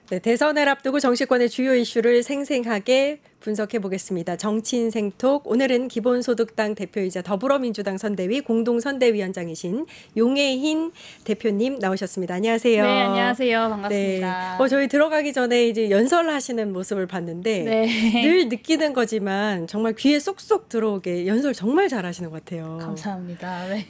네, 대선을 앞두고 정치권의 주요 이슈를 생생하게 분석해 보겠습니다. 정치인생톡, 오늘은 기본소득당 대표이자 더불어민주당 선대위 공동선대위원장이신 용혜인 대표님 나오셨습니다. 안녕하세요. 네, 안녕하세요. 네, 반갑습니다. 저희 들어가기 전에 이제 연설하시는 모습을 봤는데 네. 늘 느끼는 거지만 정말 귀에 쏙쏙 들어오게 연설 정말 잘하시는 것 같아요. 감사합니다. 네.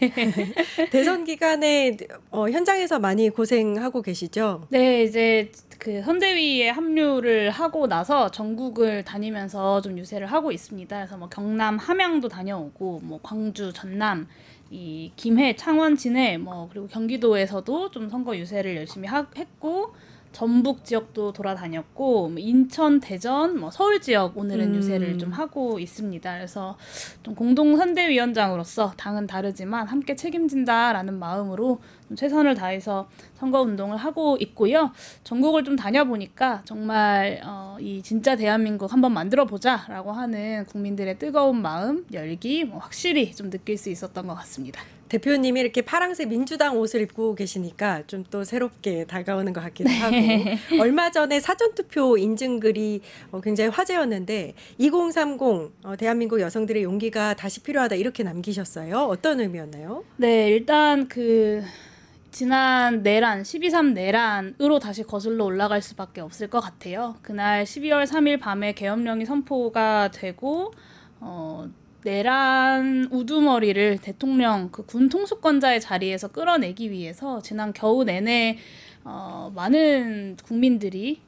대선 기간에 현장에서 많이 고생하고 계시죠? 네, 이제 그 선대위에 합류를 하고 나서 전국을 다니면서 좀 유세를 하고 있습니다. 그래서 뭐 경남 함양도 다녀오고, 뭐 광주, 전남, 이 김해, 창원, 진해, 뭐 그리고 경기도에서도 좀 선거 유세를 열심히 했고, 전북 지역도 돌아다녔고, 뭐 인천, 대전, 뭐 서울 지역 오늘은 유세를 좀 하고 있습니다. 그래서 좀 공동선대위원장으로서 당은 다르지만 함께 책임진다라는 마음으로 좀 최선을 다해서 선거운동을 하고 있고요. 전국을 좀 다녀보니까 정말 이 진짜 대한민국 한번 만들어보자라고 하는 국민들의 뜨거운 마음, 열기 확실히 좀 느낄 수 있었던 것 같습니다. 대표님이 이렇게 파란색 민주당 옷을 입고 계시니까 좀 또 새롭게 다가오는 것 같기도 하고 얼마 전에 사전투표 인증글이 굉장히 화제였는데 2030 대한민국 여성들의 용기가 다시 필요하다 이렇게 남기셨어요. 어떤 의미였나요? 네, 일단 지난 내란, 12.3 내란으로 다시 거슬러 올라갈 수밖에 없을 것 같아요. 그날 12월 3일 밤에 계엄령이 선포가 되고 내란 우두머리를 대통령 군 통수권자의 자리에서 끌어내기 위해서 지난 겨우 내내 많은 국민들이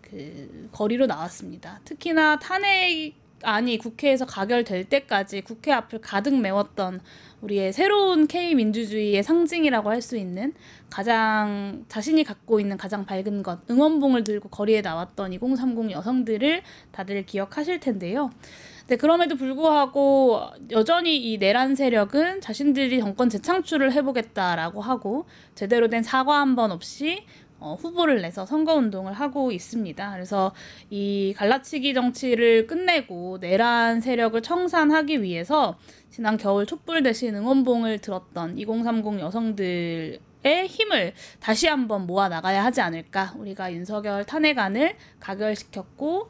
거리로 나왔습니다. 특히나 탄핵안이 국회에서 가결될 때까지 국회 앞을 가득 메웠던 우리의 새로운 K민주주의의 상징이라고 할 수 있는 가장 자신이 갖고 있는 가장 밝은 것, 응원봉을 들고 거리에 나왔던 2030 여성들을 다들 기억하실 텐데요. 네, 그럼에도 불구하고 여전히 이 내란 세력은 자신들이 정권 재창출을 해보겠다라고 하고 제대로 된 사과 한 번 없이 후보를 내서 선거운동을 하고 있습니다. 그래서 이 갈라치기 정치를 끝내고 내란 세력을 청산하기 위해서 지난 겨울 촛불 대신 응원봉을 들었던 2030 여성들의 힘을 다시 한번 모아 나가야 하지 않을까. 우리가 윤석열 탄핵안을 가결시켰고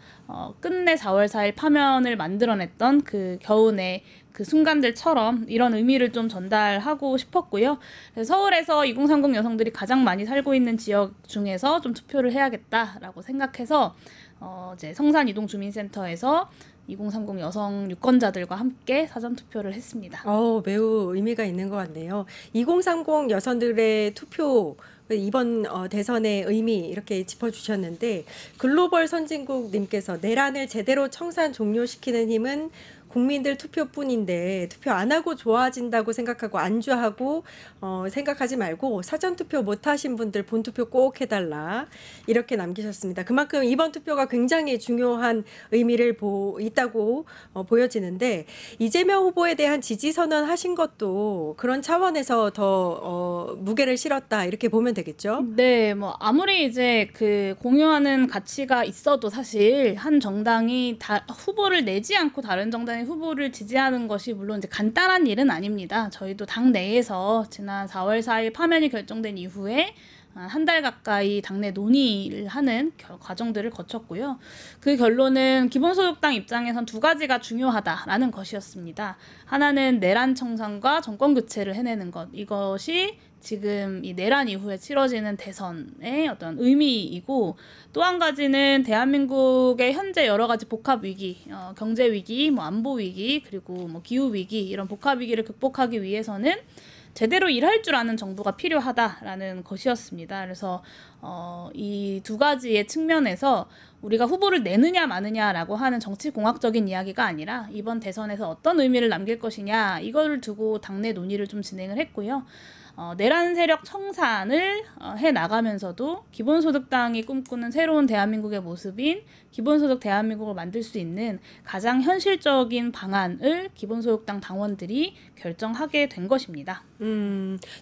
끝내 4월 4일 파면을 만들어냈던 그 겨우내 그 순간들처럼 이런 의미를 좀 전달하고 싶었고요. 서울에서 2030 여성들이 가장 많이 살고 있는 지역 중에서 좀 투표를 해야겠다라고 생각해서 이제 성산이동주민센터에서 2030 여성 유권자들과 함께 사전투표를 했습니다. 매우 의미가 있는 것 같네요. 2030 여성들의 투표, 이번 대선의 의미 이렇게 짚어주셨는데 글로벌 선진국님께서 내란을 제대로 청산 종료시키는 힘은 국민들 투표뿐인데 투표 안 하고 좋아진다고 생각하고 안주하고 생각하지 말고 사전투표 못하신 분들 본투표 꼭 해달라 이렇게 남기셨습니다. 그만큼 이번 투표가 굉장히 중요한 의미를 있다고 보여지는데 이재명 후보에 대한 지지 선언하신 것도 그런 차원에서 더 무게를 실었다 이렇게 보면 되겠죠? 네, 뭐 아무리 이제 공유하는 가치가 있어도 사실 한 정당이 후보를 내지 않고 다른 정당이 후보를 지지하는 것이 물론 이제 간단한 일은 아닙니다. 저희도 당 내에서 지난 4월 4일 파면이 결정된 이후에 한 달 가까이 당내 논의를 하는 과정들을 거쳤고요. 그 결론은 기본소득당 입장에선 두 가지가 중요하다라는 것이었습니다. 하나는 내란 청산과 정권 교체를 해내는 것. 이것이 지금 이 내란 이후에 치러지는 대선의 어떤 의미이고 또 한 가지는 대한민국의 현재 여러 가지 복합 위기, 경제 위기, 안보 위기, 그리고 기후 위기 이런 복합 위기를 극복하기 위해서는 제대로 일할 줄 아는 정부가 필요하다라는 것이었습니다. 그래서 이 두 가지의 측면에서 우리가 후보를 내느냐 마느냐라고 하는 정치공학적인 이야기가 아니라 이번 대선에서 어떤 의미를 남길 것이냐 이걸 두고 당내 논의를 좀 진행을 했고요. 내란 세력 청산을 해나가면서도 기본소득당이 꿈꾸는 새로운 대한민국의 모습인 기본소득 대한민국을 만들 수 있는 가장 현실적인 방안을 기본소득당 당원들이 결정하게 된 것입니다.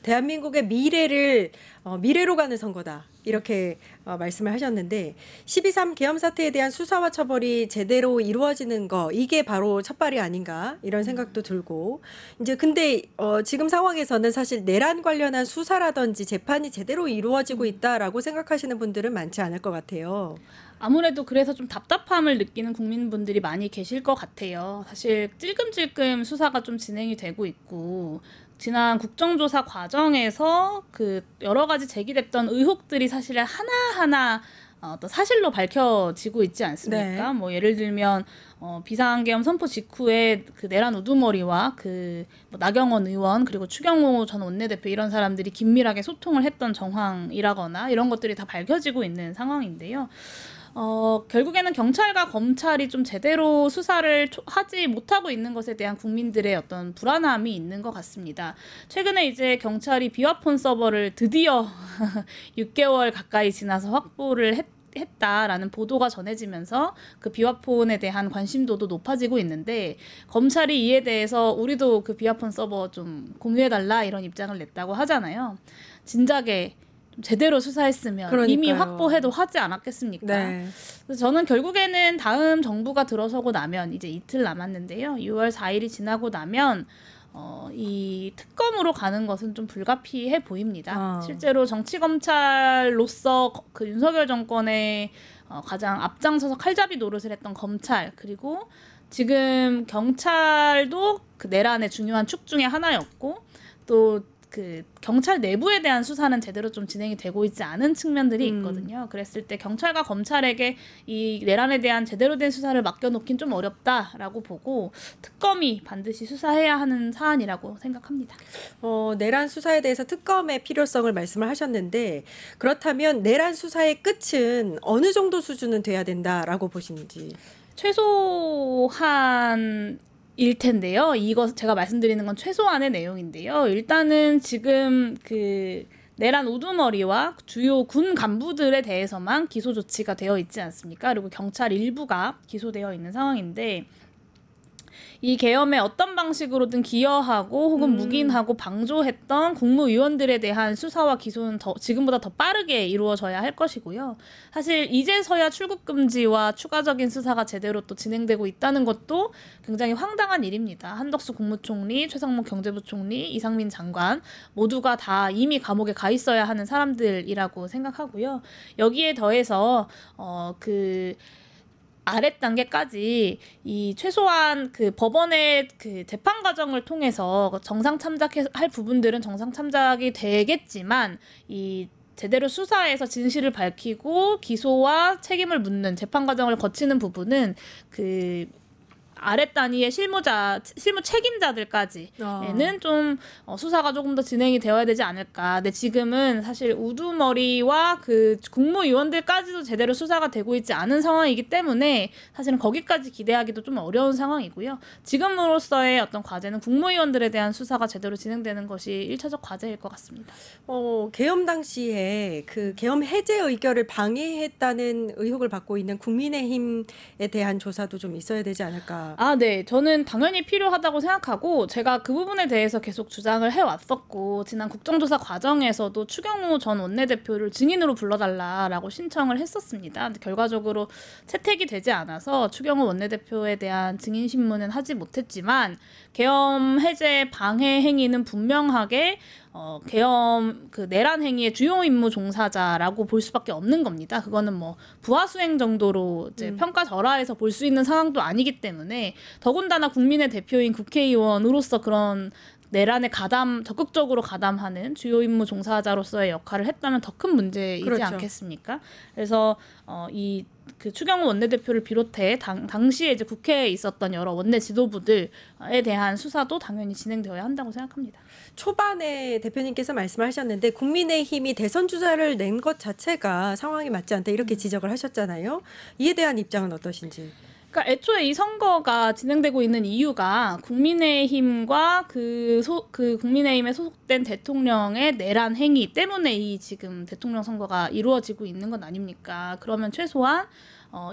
대한민국의 미래로 가는 선거다. 이렇게 말씀을 하셨는데 12.3 계엄 사태에 대한 수사와 처벌이 제대로 이루어지는 거 이게 바로 첫발이 아닌가 이런 생각도 들고 이제 근데 지금 상황에서는 사실 내란 관련한 수사라든지 재판이 제대로 이루어지고 있다라고 생각하시는 분들은 많지 않을 것 같아요. 아무래도 그래서 좀 답답함을 느끼는 국민분들이 많이 계실 것 같아요. 사실 찔끔찔끔 수사가 좀 진행이 되고 있고 지난 국정조사 과정에서 그 여러 가지 제기됐던 의혹들이 사실 하나하나 또 사실로 밝혀지고 있지 않습니까? 네. 뭐 예를 들면 비상계엄 선포 직후에 그 내란 우두머리와 그 뭐 나경원 의원 그리고 추경호 전 원내대표 이런 사람들이 긴밀하게 소통을 했던 정황이라거나 이런 것들이 다 밝혀지고 있는 상황인데요. 결국에는 경찰과 검찰이 좀 제대로 수사를 하지 못하고 있는 것에 대한 국민들의 어떤 불안함이 있는 것 같습니다. 최근에 이제 경찰이 비화폰 서버를 드디어 6개월 가까이 지나서 확보를 했다라는 보도가 전해지면서 그 비화폰에 대한 관심도도 높아지고 있는데 검찰이 이에 대해서 우리도 그 비화폰 서버 좀 공유해달라 이런 입장을 냈다고 하잖아요. 진작에 제대로 수사했으면 그러니까요. 이미 확보해도 하지 않았겠습니까? 네. 그래서 저는 결국에는 다음 정부가 들어서고 나면 이제 이틀 남았는데요. 6월 4일이 지나고 나면 이 특검으로 가는 것은 좀 불가피해 보입니다. 실제로 정치검찰로서 그 윤석열 정권의 가장 앞장서서 칼잡이 노릇을 했던 검찰 그리고 지금 경찰도 그 내란의 중요한 축 중에 하나였고 또 그 경찰 내부에 대한 수사는 제대로 좀 진행이 되고 있지 않은 측면들이 있거든요. 그랬을 때 경찰과 검찰에게 이 내란에 대한 제대로 된 수사를 맡겨놓긴 좀 어렵다라고 보고 특검이 반드시 수사해야 하는 사안이라고 생각합니다. 내란 수사에 대해서 특검의 필요성을 말씀을 하셨는데 그렇다면 내란 수사의 끝은 어느 정도 수준은 돼야 된다라고 보시는지. 최소한 일 텐데요. 이거 제가 말씀드리는 건 최소한의 내용인데요. 일단은 지금 그 내란 우두머리와 주요 군 간부들에 대해서만 기소 조치가 되어 있지 않습니까? 그리고 경찰 일부가 기소되어 있는 상황인데 이 계엄에 어떤 방식으로든 기여하고 혹은 묵인하고 방조했던 국무위원들에 대한 수사와 기소는 지금보다 더 빠르게 이루어져야 할 것이고요. 사실 이제서야 출국 금지와 추가적인 수사가 제대로 또 진행되고 있다는 것도 굉장히 황당한 일입니다. 한덕수 국무총리, 최상목 경제부총리, 이상민 장관 모두가 다 이미 감옥에 가 있어야 하는 사람들이라고 생각하고요. 여기에 더해서 아랫 단계까지 이 최소한 그 법원의 그 재판 과정을 통해서 정상 참작할 부분들은 정상 참작이 되겠지만 이 제대로 수사해서 진실을 밝히고 기소와 책임을 묻는 재판 과정을 거치는 부분은 그 아랫 단위의 실무 책임자들까지는 좀 수사가 조금 더 진행이 되어야 되지 않을까. 근데 지금은 사실 우두머리와 그 국무위원들까지도 제대로 수사가 되고 있지 않은 상황이기 때문에 사실은 거기까지 기대하기도 좀 어려운 상황이고요. 지금으로서의 어떤 과제는 국무위원들에 대한 수사가 제대로 진행되는 것이 1차적 과제일 것 같습니다. 계엄 당시에 그 계엄 해제 의결을 방해했다는 의혹을 받고 있는 국민의힘에 대한 조사도 좀 있어야 되지 않을까. 네. 저는 당연히 필요하다고 생각하고 제가 그 부분에 대해서 계속 주장을 해왔었고 지난 국정조사 과정에서도 추경호 전 원내대표를 증인으로 불러달라라고 신청을 했었습니다. 근데 결과적으로 채택이 되지 않아서 추경호 원내대표에 대한 증인 신문은 하지 못했지만 계엄 해제 방해 행위는 분명하게 계엄 그 내란 행위의 주요 임무 종사자라고 볼 수밖에 없는 겁니다. 그거는 뭐 부하 수행 정도로 이제 평가절하해서 볼 수 있는 상황도 아니기 때문에 더군다나 국민의 대표인 국회의원으로서 그런 내란에 적극적으로 가담하는 주요 임무 종사자로서의 역할을 했다면 더 큰 문제이지 그렇죠. 않겠습니까? 그래서 그 추경호 원내대표를 비롯해 당시에 이제 국회에 있었던 여러 원내 지도부들에 대한 수사도 당연히 진행되어야 한다고 생각합니다. 초반에 대표님께서 말씀하셨는데 국민의힘이 대선 주자를 낸 것 자체가 상황이 맞지 않다 이렇게 지적을 하셨잖아요. 이에 대한 입장은 어떠신지? 그러니까 애초에 이 선거가 진행되고 있는 이유가 국민의힘과 그 국민의힘에 소속된 대통령의 내란 행위 때문에 이 지금 대통령 선거가 이루어지고 있는 건 아닙니까? 그러면 최소한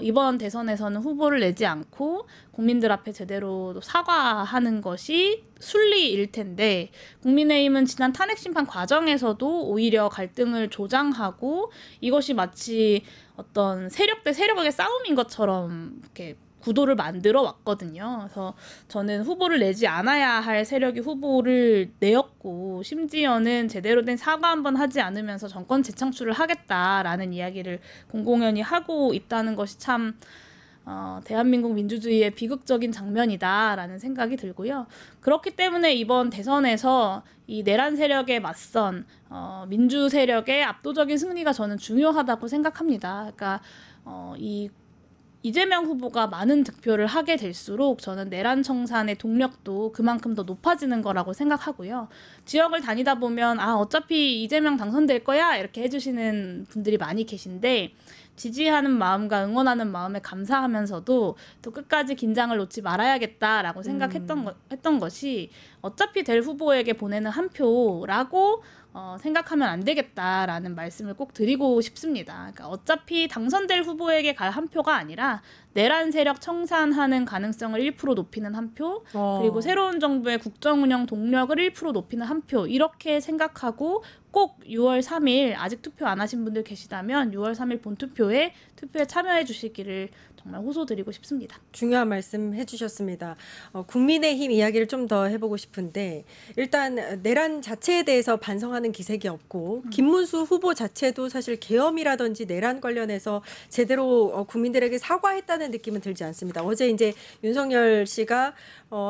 이번 대선에서는 후보를 내지 않고 국민들 앞에 제대로 사과하는 것이 순리일 텐데, 국민의힘은 지난 탄핵 심판 과정에서도 오히려 갈등을 조장하고 이것이 마치 어떤 세력 대 세력의 싸움인 것처럼 이렇게 구도를 만들어 왔거든요. 그래서 저는 후보를 내지 않아야 할 세력이 후보를 내었고, 심지어는 제대로 된 사과 한번 하지 않으면서 정권 재창출을 하겠다라는 이야기를 공공연히 하고 있다는 것이 참 대한민국 민주주의의 비극적인 장면이다라는 생각이 들고요. 그렇기 때문에 이번 대선에서 이 내란 세력에 맞선 민주 세력의 압도적인 승리가 저는 중요하다고 생각합니다. 그러니까 이재명 후보가 많은 득표를 하게 될수록 저는 내란 청산의 동력도 그만큼 더 높아지는 거라고 생각하고요. 지역을 다니다 보면 어차피 이재명 당선될 거야 이렇게 해주시는 분들이 많이 계신데, 지지하는 마음과 응원하는 마음에 감사하면서도 또 끝까지 긴장을 놓지 말아야겠다라고 했던 것이 어차피 될 후보에게 보내는 한 표라고 생각하면 안 되겠다라는 말씀을 꼭 드리고 싶습니다. 그러니까 어차피 당선될 후보에게 갈 한 표가 아니라 내란 세력 청산하는 가능성을 1% 높이는 한 표, 그리고 새로운 정부의 국정운영 동력을 1% 높이는 한 표, 이렇게 생각하고 꼭 6월 3일 아직 투표 안 하신 분들 계시다면 6월 3일 본투표에 참여해 주시기를 정말 호소드리고 싶습니다. 중요한 말씀 해주셨습니다. 국민의힘 이야기를 좀 더 해보고 싶은데, 일단 내란 자체에 대해서 반성하는 기색이 없고, 김문수 후보 자체도 사실 계엄이라든지 내란 관련해서 제대로 국민들에게 사과했다는 느낌은 들지 않습니다. 어제 이제 윤석열 씨가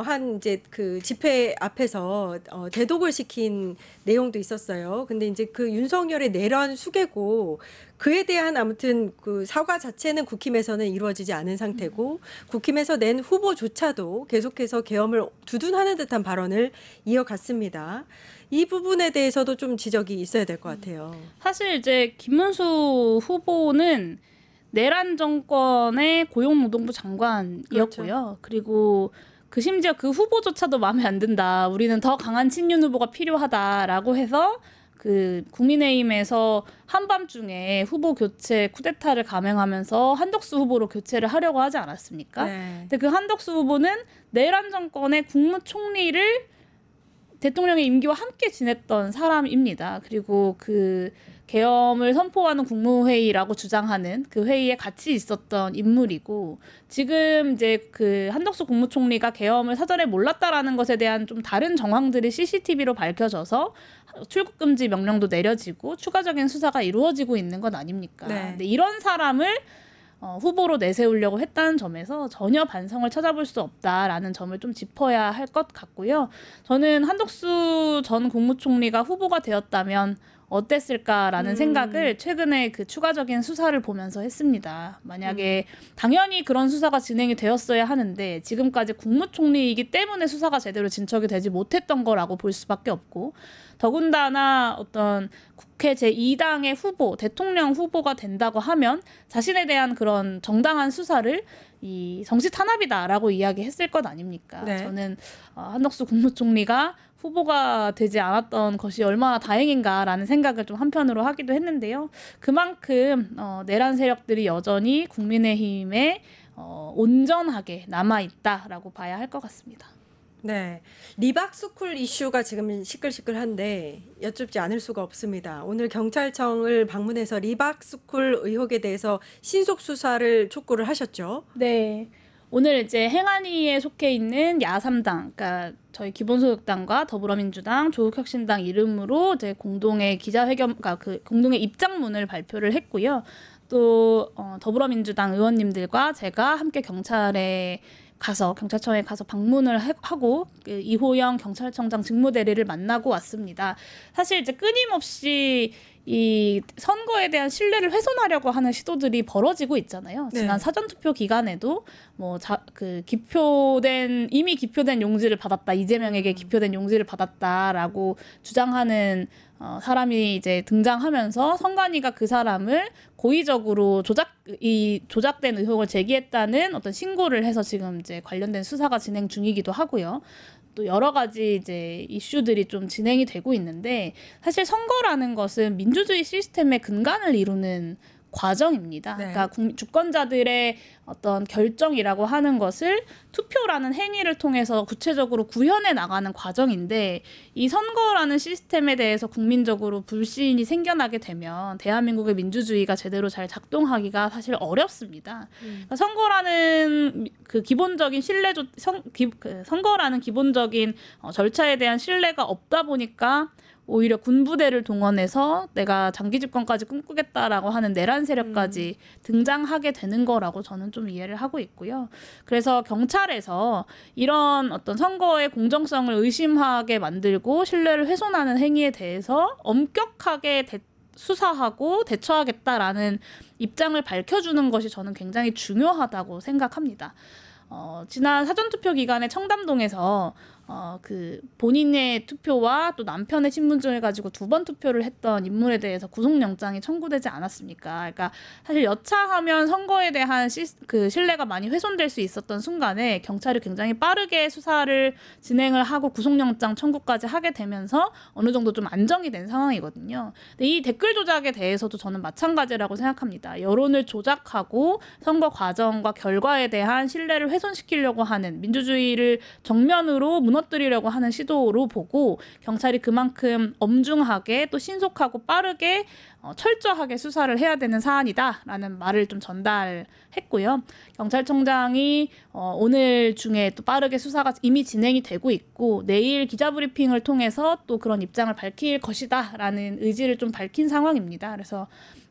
한 이제 그 집회 앞에서 대독을 시킨 내용도 있었어요. 근데 이제 그 윤석열의 내란 수개고, 그에 대한 아무튼 그 사과 자체는 국힘에서는 이루어지지 않은 상태고, 국힘에서 낸 후보조차도 계속해서 계엄을 두둔하는 듯한 발언을 이어갔습니다. 이 부분에 대해서도 좀 지적이 있어야 될 것 같아요. 사실 이제 김문수 후보는 내란 정권의 고용노동부 장관이었고요. 그렇죠. 그리고 심지어 그 후보조차도 마음에 안 든다, 우리는 더 강한 친윤 후보가 필요하다라고 해서 그 국민의힘에서 한밤중에 후보 교체 쿠데타를 감행하면서 한덕수 후보로 교체를 하려고 하지 않았습니까? 네. 근데 그 한덕수 후보는 내란 정권의 국무총리를 대통령의 임기와 함께 지냈던 사람입니다. 그리고 그 계엄을 선포하는 국무회의라고 주장하는 그 회의에 같이 있었던 인물이고, 지금 이제 그 한덕수 국무총리가 계엄을 사전에 몰랐다라는 것에 대한 좀 다른 정황들이 CCTV로 밝혀져서 출국 금지 명령도 내려지고 추가적인 수사가 이루어지고 있는 건 아닙니까? 네. 근데 이런 사람을 후보로 내세우려고 했다는 점에서 전혀 반성을 찾아볼 수 없다라는 점을 좀 짚어야 할 것 같고요. 저는 한덕수 전 국무총리가 후보가 되었다면 어땠을까라는 생각을 최근에 그 추가적인 수사를 보면서 했습니다. 만약에 당연히 그런 수사가 진행이 되었어야 하는데, 지금까지 국무총리이기 때문에 수사가 제대로 진척이 되지 못했던 거라고 볼 수밖에 없고, 더군다나 어떤 국회 제2당의 후보, 대통령 후보가 된다고 하면 자신에 대한 그런 정당한 수사를 이 정치 탄압이다라고 이야기했을 것 아닙니까? 네. 저는 한덕수 국무총리가 후보가 되지 않았던 것이 얼마나 다행인가라는 생각을 좀 한편으로 하기도 했는데요. 그만큼 내란 세력들이 여전히 국민의힘에 온전하게 남아있다라고 봐야 할 것 같습니다. 네, 리박스쿨 이슈가 지금 시끌시끌한데 여쭙지 않을 수가 없습니다. 오늘 경찰청을 방문해서 리박스쿨 의혹에 대해서 신속 수사를 촉구를 하셨죠? 네. 오늘 이제 행안위에 속해 있는 야3당, 그러니까 저희 기본소득당과 더불어민주당, 조국혁신당 이름으로 이제 공동의 기자회견, 그러니까 그 공동의 입장문을 발표를 했고요. 또 더불어민주당 의원님들과 제가 함께 경찰청에 가서 방문을 하고 그 이호영 경찰청장 직무대리를 만나고 왔습니다. 사실 이제 끊임없이 이 선거에 대한 신뢰를 훼손하려고 하는 시도들이 벌어지고 있잖아요. 네. 지난 사전투표 기간에도 뭐 이미 기표된 용지를 받았다, 이재명에게 기표된 용지를 받았다라고 주장하는 사람이 이제 등장하면서 선관위가 그 사람을 고의적으로 조작된 의혹을 제기했다는 어떤 신고를 해서 지금 이제 관련된 수사가 진행 중이기도 하고요. 또 여러 가지 이제 이슈들이 좀 진행이 되고 있는데, 사실 선거라는 것은 민주주의 시스템의 근간을 이루는 과정입니다. 네. 그러니까 주권자들의 어떤 결정이라고 하는 것을 투표라는 행위를 통해서 구체적으로 구현해 나가는 과정인데, 이 선거라는 시스템에 대해서 국민적으로 불신이 생겨나게 되면 대한민국의 민주주의가 제대로 잘 작동하기가 사실 어렵습니다. 그러니까 선거라는 그 기본적인 선거라는 기본적인 절차에 대한 신뢰가 없다 보니까 오히려 군부대를 동원해서 내가 장기 집권까지 꿈꾸겠다라고 하는 내란 세력까지 등장하게 되는 거라고 저는 좀 이해를 하고 있고요. 그래서 경찰에서 이런 어떤 선거의 공정성을 의심하게 만들고 신뢰를 훼손하는 행위에 대해서 엄격하게 수사하고 대처하겠다라는 입장을 밝혀주는 것이 저는 굉장히 중요하다고 생각합니다. 지난 사전투표 기간에 청담동에서 그 본인의 투표와 또 남편의 신분증을 가지고 2번 투표를 했던 인물에 대해서 구속영장이 청구되지 않았습니까? 그러니까 사실 여차하면 선거에 대한 그 신뢰가 많이 훼손될 수 있었던 순간에 경찰이 굉장히 빠르게 수사를 진행을 하고 구속영장 청구까지 하게 되면서 어느 정도 좀 안정이 된 상황이거든요. 근데 이 댓글 조작에 대해서도 저는 마찬가지라고 생각합니다. 여론을 조작하고 선거 과정과 결과에 대한 신뢰를 훼손시키려고 하는, 민주주의를 정면으로 무너뜨리려고 하는 시도로 보고 경찰이 그만큼 엄중하게 또 신속하고 빠르게 철저하게 수사를 해야 되는 사안이다라는 말을 좀 전달했고요. 경찰청장이 오늘 중에 또 빠르게 수사가 이미 진행이 되고 있고 내일 기자브리핑을 통해서 또 그런 입장을 밝힐 것이다라는 의지를 좀 밝힌 상황입니다. 그래서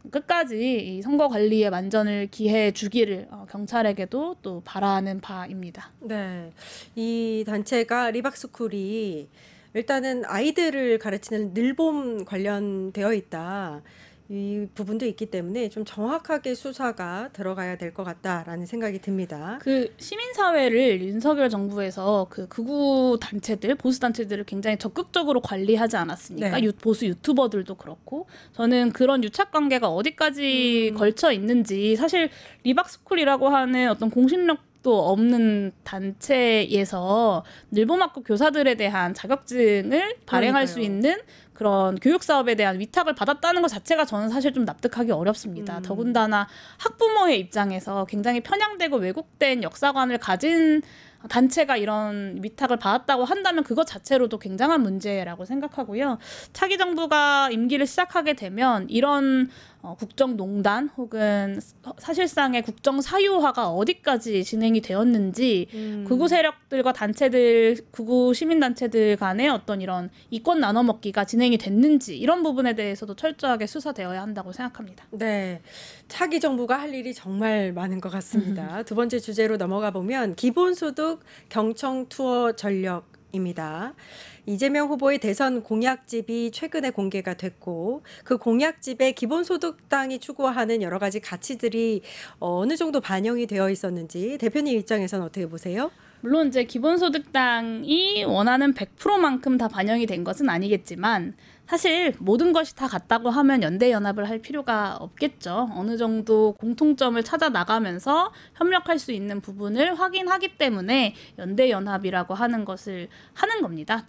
끝까지 이 선거 관리에 만전을 기해 주기를 경찰에게도 또 바라는 바입니다. 네, 이 단체가 리박스쿨이 일단은 아이들을 가르치는 늘봄 관련되어 있다. 이 부분도 있기 때문에 좀 정확하게 수사가 들어가야 될 것 같다라는 생각이 듭니다. 그 시민사회를 윤석열 정부에서 그 극우 단체들, 보수 단체들을 굉장히 적극적으로 관리하지 않았습니까? 네. 보수 유튜버들도 그렇고. 저는 그런 유착 관계가 어디까지 걸쳐 있는지, 사실 리박스쿨이라고 하는 어떤 공신력도 없는 단체에서 늘봄학교 교사들에 대한 자격증을 발행할 수 있는 그런 교육 사업에 대한 위탁을 받았다는 것 자체가 저는 사실 좀 납득하기 어렵습니다. 더군다나 학부모의 입장에서 굉장히 편향되고 왜곡된 역사관을 가진 단체가 이런 위탁을 받았다고 한다면 그것 자체로도 굉장한 문제라고 생각하고요. 차기 정부가 임기를 시작하게 되면 이런 국정농단 혹은 사실상의 국정사유화가 어디까지 진행이 되었는지, 극우 세력들과 단체들, 극우 시민단체들 간의 어떤 이런 이권 나눠먹기가 진행이 됐는지, 이런 부분에 대해서도 철저하게 수사되어야 한다고 생각합니다. 네, 차기 정부가 할 일이 정말 많은 것 같습니다. 두 번째 주제로 넘어가 보면 기본소득 경청 투어 전력입니다. 이재명 후보의 대선 공약집이 최근에 공개가 됐고, 그 공약집에 기본소득당이 추구하는 여러 가지 가치들이 어느 정도 반영이 되어 있었는지 대표님 입장에서는 어떻게 보세요? 물론 이제 기본소득당이 원하는 100%만큼 다 반영이 된 것은 아니겠지만, 사실 모든 것이 다 같다고 하면 연대연합을 할 필요가 없겠죠. 어느 정도 공통점을 찾아 나가면서 협력할 수 있는 부분을 확인하기 때문에 연대연합이라고 하는 것을 하는 겁니다.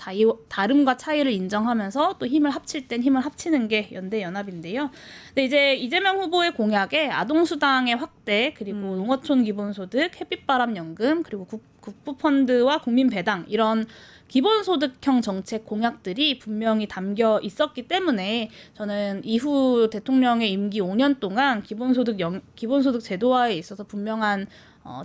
다름과 차이를 인정하면서 또 힘을 합칠 땐 힘을 합치는 게 연대연합인데요. 근데 이제 이재명 후보의 공약에 아동수당의 확대, 그리고 농어촌 기본소득, 햇빛바람연금, 그리고 국부펀드와 국민배당, 이런 기본소득형 정책 공약들이 분명히 담겨 있었기 때문에 저는 이후 대통령의 임기 5년 동안 기본소득 제도화에 있어서 분명한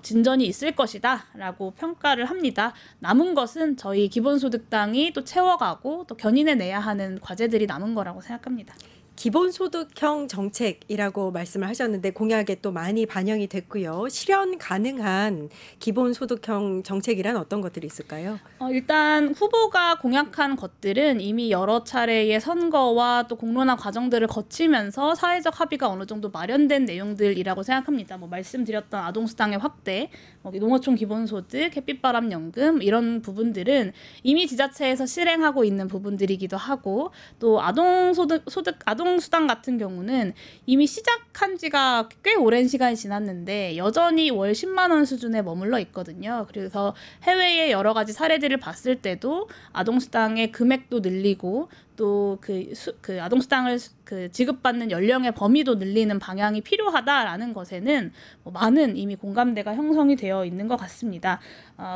진전이 있을 것이다 라고 평가를 합니다. 남은 것은 저희 기본소득당이 또 채워가고 또 견인해내야 하는 과제들이 남은 거라고 생각합니다. 기본소득형 정책이라고 말씀을 하셨는데 공약에 또 많이 반영이 됐고요. 실현 가능한 기본소득형 정책이란 어떤 것들이 있을까요? 일단 후보가 공약한 것들은 이미 여러 차례의 선거와 또 공론화 과정들을 거치면서 사회적 합의가 어느 정도 마련된 내용들이라고 생각합니다. 뭐 말씀드렸던 아동수당의 확대, 농어촌 기본소득, 햇빛바람연금 이런 부분들은 이미 지자체에서 실행하고 있는 부분들이기도 하고 또 아동수당 같은 경우는 이미 시작한 지가 꽤 오랜 시간이 지났는데 여전히 월 10만 원 수준에 머물러 있거든요. 그래서 해외의 여러 가지 사례들을 봤을 때도 아동수당의 금액도 늘리고 또 그 아동수당을 지급받는 연령의 범위도 늘리는 방향이 필요하다라는 것에는 많은 이미 공감대가 형성이 되어 있는 것 같습니다.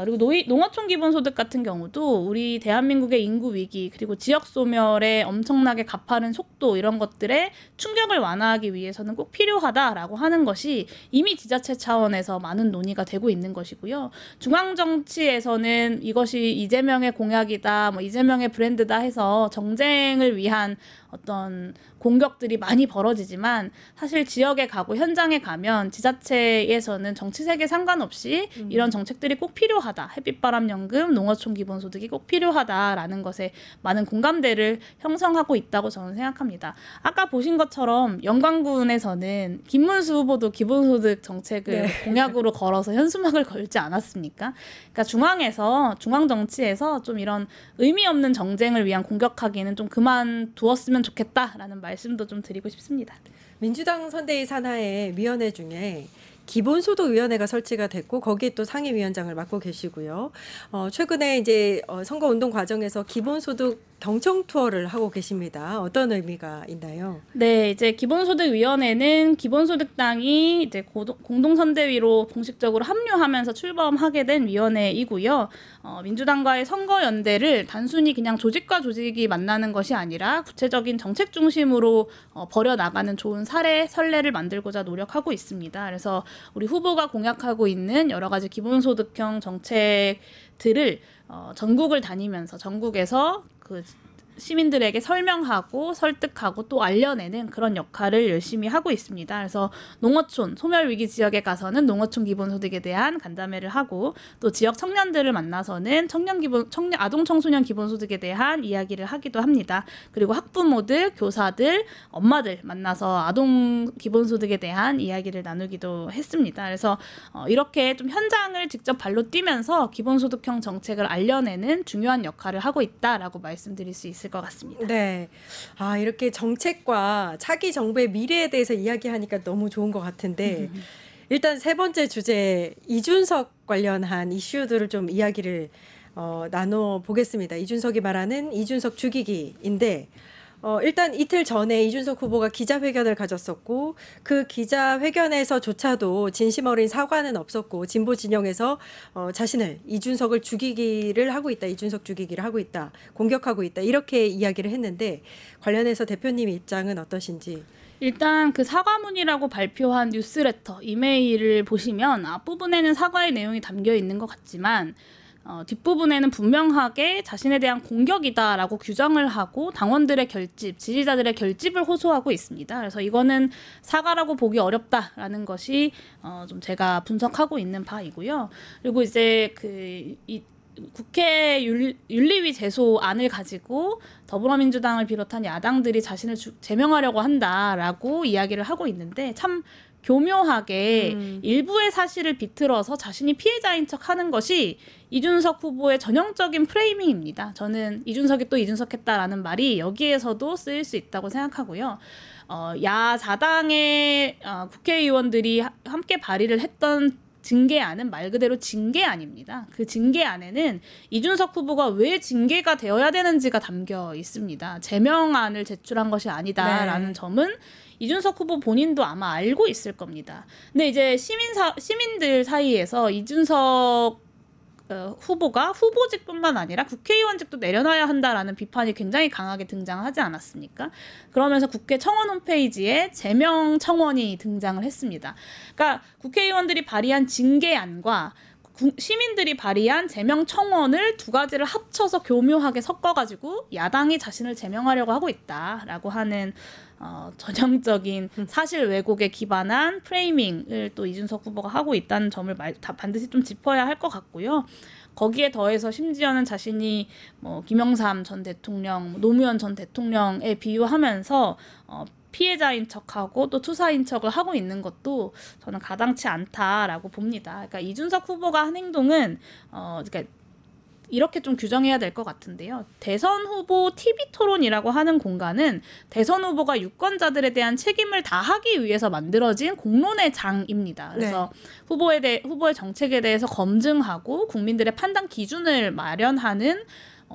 그리고 농어촌 기본소득 같은 경우도 우리 대한민국의 인구 위기 그리고 지역 소멸에 엄청나게 가파른 속도 이런 것들에 충격을 완화하기 위해서는 꼭 필요하다라고 하는 것이 이미 지자체 차원에서 많은 논의가 되고 있는 것이고요. 중앙 정치에서는 이것이 이재명의 공약이다, 이재명의 브랜드다 해서 정쟁을 위한 어떤 공격들이 많이 벌어지지만 사실 지역에 가고 현장에 가면 지자체에서는 정치색에 상관없이 이런 정책들이 꼭 필요하다. 햇빛바람연금, 농어촌 기본소득이 꼭 필요하다라는 것에 많은 공감대를 형성하고 있다고 저는 생각합니다. 아까 보신 것처럼 영광군에서는 김문수 후보도 기본소득 정책을 공약으로 걸어서 현수막을 걸지 않았습니까? 그러니까 중앙 정치에서 좀 이런 의미 없는 정쟁을 위한 공격하기는 좀 그만두었으면 좋겠다라는 말씀도 좀 드리고 싶습니다. 민주당 선대위 산하의 위원회 중에 기본소득위원회가 설치가 됐고 거기에 또 상임위원장을 맡고 계시고요. 최근에 이제 선거운동 과정에서 기본소득 경청 투어를 하고 계십니다. 어떤 의미가 있나요? 네, 이제 기본소득위원회는 기본소득당이 이제 공동선대위로 공식적으로 합류하면서 출범하게 된 위원회이고요. 민주당과의 선거 연대를 단순히 그냥 조직과 조직이 만나는 것이 아니라 구체적인 정책 중심으로 벌여 나가는 좋은 선례를 만들고자 노력하고 있습니다. 그래서 우리 후보가 공약하고 있는 여러 가지 기본소득형 정책들을 전국을 다니면서 전국에서 그 시민들에게 설명하고 설득하고 또 알려내는 그런 역할을 열심히 하고 있습니다. 그래서 농어촌, 소멸위기 지역에 가서는 농어촌 기본소득에 대한 간담회를 하고 또 지역 청년들을 만나서는 아동 청소년 기본소득에 대한 이야기를 하기도 합니다. 그리고 학부모들, 교사들, 엄마들 만나서 아동 기본소득에 대한 이야기를 나누기도 했습니다. 그래서 이렇게 좀 현장을 직접 발로 뛰면서 기본소득형 정책을 알려내는 중요한 역할을 하고 있다라고 말씀드릴 수 있을 것 같습니다. 네. 이렇게 정책과 차기 정부의 미래에 대해서 이야기하니까 너무 좋은 것 같은데 일단 세 번째 주제 이준석 관련한 이슈들을 좀 이야기를 나눠보겠습니다. 이준석이 말하는 이준석 죽이기인데 일단 이틀 전에 이준석 후보가 기자회견을 가졌었고 그 기자회견에서조차도 진심 어린 사과는 없었고 진보 진영에서 자신을 이준석을 죽이기를 하고 있다. 이준석 죽이기를 하고 있다. 공격하고 있다. 이렇게 이야기를 했는데 관련해서 대표님 입장은 어떠신지? 일단 그 사과문이라고 발표한 뉴스레터, 이메일을 보시면 앞부분에는 사과의 내용이 담겨 있는 것 같지만 뒷부분에는 분명하게 자신에 대한 공격이다라고 규정을 하고 당원들의 결집, 지지자들의 결집을 호소하고 있습니다. 그래서 이거는 사과라고 보기 어렵다라는 것이 좀 제가 분석하고 있는 바이고요. 그리고 이제 국회 윤리위 제소안을 가지고 더불어민주당을 비롯한 야당들이 자신을 제명하려고 한다라고 이야기를 하고 있는데 참 교묘하게 일부의 사실을 비틀어서 자신이 피해자인 척하는 것이 이준석 후보의 전형적인 프레이밍입니다. 저는 이준석이 또 이준석했다라는 말이 여기에서도 쓰일 수 있다고 생각하고요. 야사당의 국회의원들이 함께 발의를 했던 징계안은 말 그대로 징계안입니다. 그 징계안에는 이준석 후보가 왜 징계가 되어야 되는지가 담겨 있습니다. 제명안을 제출한 것이 아니다라는 점은 이준석 후보 본인도 아마 알고 있을 겁니다. 근데 이제 시민들 사이에서 이준석 후보가 후보직뿐만 아니라 국회의원직도 내려놔야 한다라는 비판이 굉장히 강하게 등장하지 않았습니까? 그러면서 국회 청원 홈페이지에 제명 청원이 등장을 했습니다. 그러니까 국회의원들이 발의한 징계안과 시민들이 발의한 제명 청원을 두 가지를 합쳐서 교묘하게 섞어가지고 야당이 자신을 제명하려고 하고 있다라고 하는 전형적인 사실 왜곡에 기반한 프레이밍을 또 이준석 후보가 하고 있다는 점을 반드시 좀 짚어야 할 것 같고요. 거기에 더해서 심지어는 자신이 김영삼 전 대통령, 노무현 전 대통령에 비유하면서 피해자인 척하고 또 투사인 척을 하고 있는 것도 저는 가당치 않다라고 봅니다. 그러니까 이준석 후보가 한 행동은 그러니까 이렇게 좀 규정해야 될 것 같은데요. 대선 후보 TV 토론이라고 하는 공간은 대선 후보가 유권자들에 대한 책임을 다하기 위해서 만들어진 공론의 장입니다. 그래서 네. 후보의 정책에 대해서 검증하고 국민들의 판단 기준을 마련하는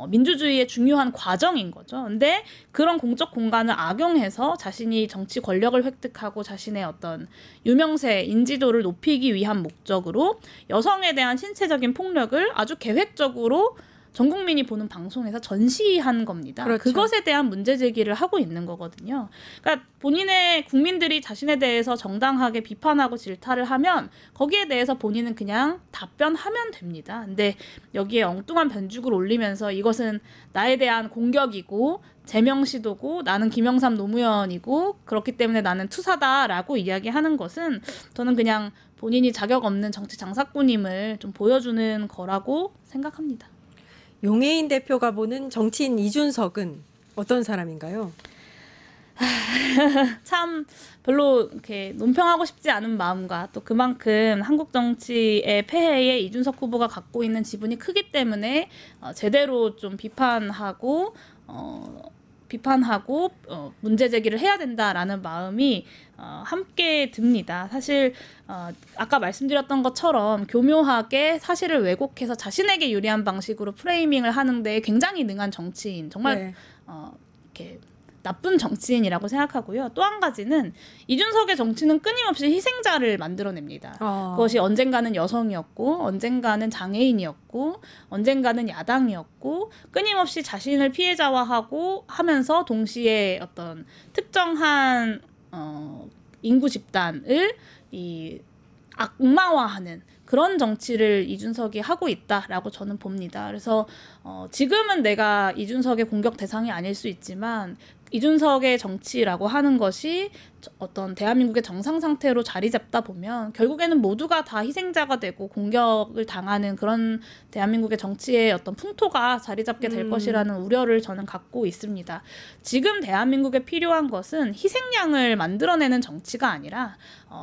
민주주의의 중요한 과정인 거죠. 근데 그런 공적 공간을 악용해서 자신이 정치 권력을 획득하고 자신의 어떤 유명세, 인지도를 높이기 위한 목적으로 여성에 대한 신체적인 폭력을 아주 계획적으로 전 국민이 보는 방송에서 전시한 겁니다. 그렇죠. 그것에 대한 문제 제기를 하고 있는 거거든요. 그러니까 본인의 국민들이 자신에 대해서 정당하게 비판하고 질타를 하면 거기에 대해서 본인은 그냥 답변하면 됩니다. 근데 여기에 엉뚱한 변죽을 올리면서 이것은 나에 대한 공격이고 제명 시도고 나는 김영삼 노무현이고 그렇기 때문에 나는 투사다라고 이야기하는 것은 저는 그냥 본인이 자격 없는 정치 장사꾼임을 좀 보여주는 거라고 생각합니다. 용해인 대표가 보는 정치인 이준석은 어떤 사람인가요? 참 별로 이렇게 논평하고 싶지 않은 마음과 또 그만큼 한국 정치의 폐해에 이준석 후보가 갖고 있는 지분이 크기 때문에 제대로 좀 비판하고 문제 제기를 해야 된다라는 마음이 함께 듭니다. 사실 아까 말씀드렸던 것처럼 교묘하게 사실을 왜곡해서 자신에게 유리한 방식으로 프레이밍을 하는데 굉장히 능한 정치인, 정말 네. 이렇게 나쁜 정치인이라고 생각하고요. 또 한 가지는 이준석의 정치는 끊임없이 희생자를 만들어냅니다. 그것이 언젠가는 여성이었고 언젠가는 장애인이었고 언젠가는 야당이었고 끊임없이 자신을 피해자화하고 하면서 동시에 어떤 특정한 인구 집단을 악마화하는 그런 정치를 이준석이 하고 있다라고 저는 봅니다. 그래서 지금은 내가 이준석의 공격 대상이 아닐 수 있지만 이준석의 정치라고 하는 것이 어떤 대한민국의 정상 상태로 자리 잡다 보면 결국에는 모두가 다 희생자가 되고 공격을 당하는 그런 대한민국의 정치의 어떤 풍토가 자리 잡게 될 것이라는 우려를 저는 갖고 있습니다. 지금 대한민국에 필요한 것은 희생양을 만들어내는 정치가 아니라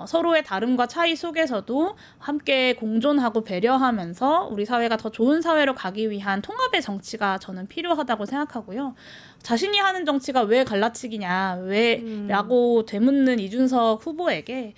서로의 다름과 차이 속에서도 함께 공존하고 배려하면서 우리 사회가 더 좋은 사회로 가기 위한 통합의 정치가 저는 필요하다고 생각하고요. 자신이 하는 정치가 왜 갈라치기냐, 왜라고 되묻는 이준석 후보에게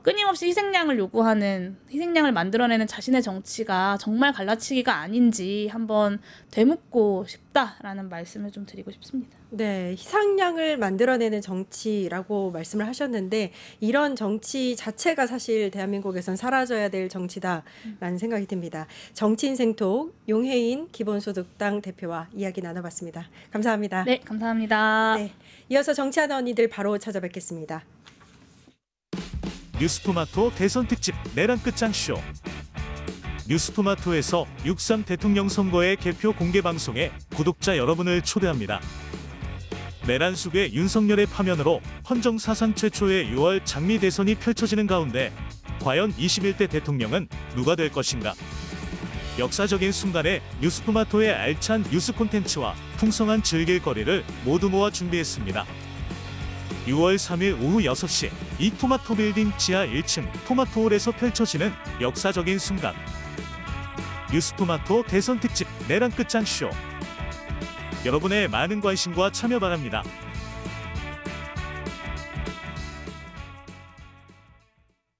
끊임없이 희생양을 만들어내는 자신의 정치가 정말 갈라치기가 아닌지 한번 되묻고 싶다라는 말씀을 좀 드리고 싶습니다. 네, 희생양을 만들어내는 정치라고 말씀을 하셨는데 이런 정치 자체가 사실 대한민국에선 사라져야 될 정치다라는 생각이 듭니다. 정치인생톡 용해인 기본소득당 대표와 이야기 나눠봤습니다. 감사합니다. 네, 감사합니다. 네, 이어서 정치하는 언니들 바로 찾아뵙겠습니다. 뉴스토마토 대선 특집 내란 끝장쇼. 뉴스토마토에서 6.3 대통령 선거의 개표 공개 방송에 구독자 여러분을 초대합니다. 내란 속의 윤석열의 파면으로 헌정 사상 최초의 6월 장미 대선이 펼쳐지는 가운데 과연 21대 대통령은 누가 될 것인가? 역사적인 순간에 뉴스토마토의 알찬 뉴스 콘텐츠와 풍성한 즐길거리를 모두 모아 준비했습니다. 6월 3일 오후 6시 이 토마토 빌딩 지하 1층 토마토홀에서 펼쳐지는 역사적인 순간. 뉴스토마토 대선 특집 내란 끝장쇼. 여러분의 많은 관심과 참여 바랍니다.